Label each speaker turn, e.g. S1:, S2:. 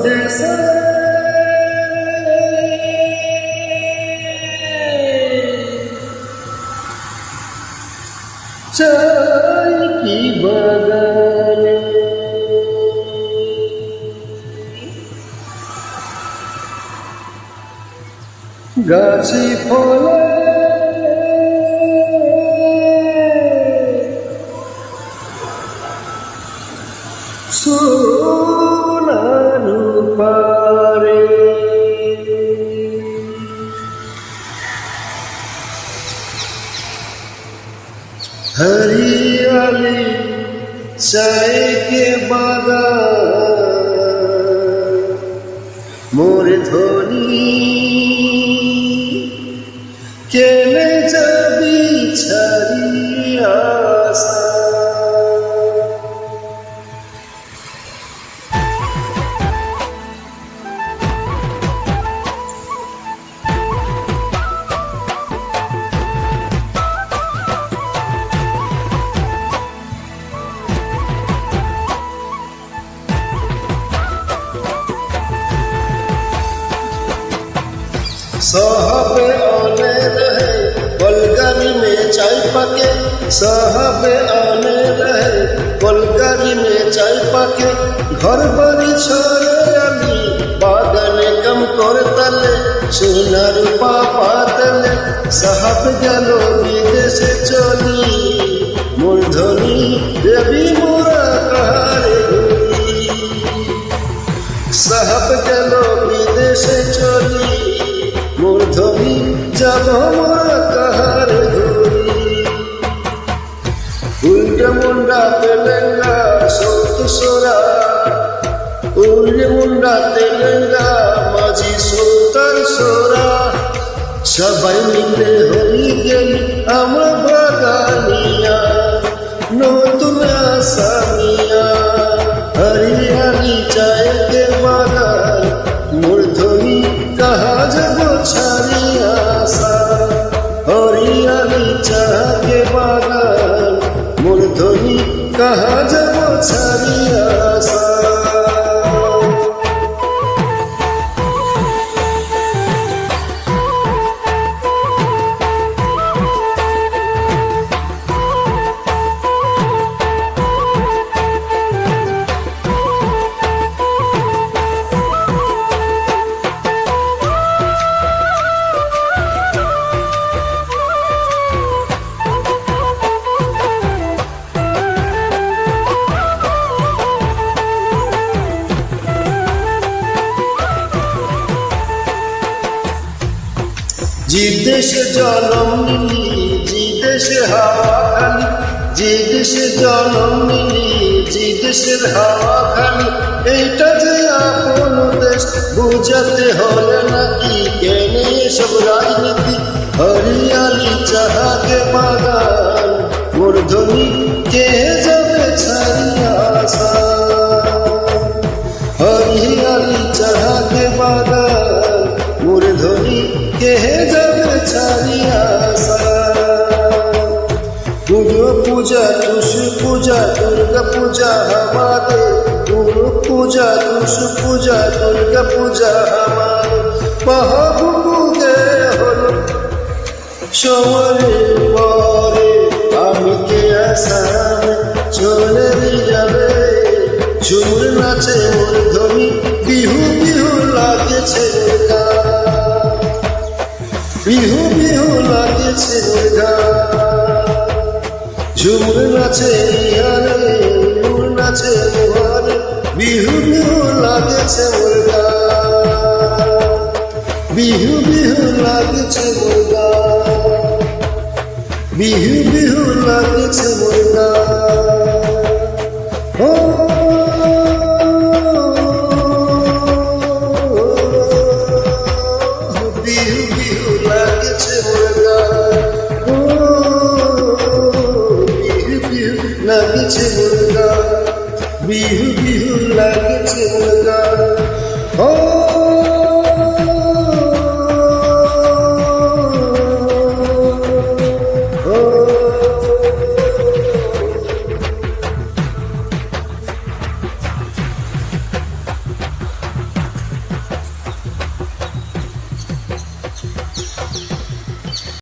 S1: দেশে চাই কি বাগানে গাছি ফলে সোনারু পারে हरियाली चाय के बागान मोर ध्वनि केने जाबी छाड़िया आशा साहब आने रहे बलगारी में चाय पाके साहब आने रहे बलगारी में चाय पाके घर बाड़ी छोड़े आमी बागाने कम कर तले सोना रूपा पातले साहब गलो विदेशे चली मूर्धनी देवी मोरा कहारे घुरी साहब गलो विदेशे चली मूर्धनी जब मोरा कहार घुरी उल्टे मुंडा तेलेंगा सौत सोरा उल्टे मुंडा तेलेंगा माझी सोतार सोरा सबाई मिले हई गेली आमार बागानिया नतुन आसामिया हरियाली चाय के बागान मूर्धनी कहा जब छाड़िया आशा हरियाली चाह के बागान मूर्धनी कहा जब छाड़िया आशा जी देश जन्म निली जी देश हावा खाली जी देश जन्म निली जी देशेर हावा खाली এইটা যে আপন দেশ বুঝাতে হলে নাকি কেনে সব রাজনীতি হরিয়ালি চাহাকে বাগান মূর্ধনি কে যাবে ছাড়িয়া আশা হরিয়ালি চাহাকে বাগান মূর্ধনি কে যাবে ছাড়িয়া আশা পুজো পূজা টুসু পূজা দুর্গা পূজা আমাদের গুরু পূজা টুসু পূজা দুর্গা পূজা আমাদের মহাপুজে হলো সময়ের পরে আমি কে আসামে চলে যাবে ঝুমুর নাচে মূর্ধনি বিহু বিহু লাগেছে বিহু বিহু লাগেছে ঝুমুর নাচে ইহারে মুর নাচে মোহরে বিহু বিহু লাগেছে মুর্গা বিহু বিহু লাগেছে মুর্গা বিহু বিহু লাগেছে মুর্গা ও বিহু বিহু লাগেছে মুর্গা লাগেছে মুর্গা বিহু বিহু লাগেছে মুর্গা ও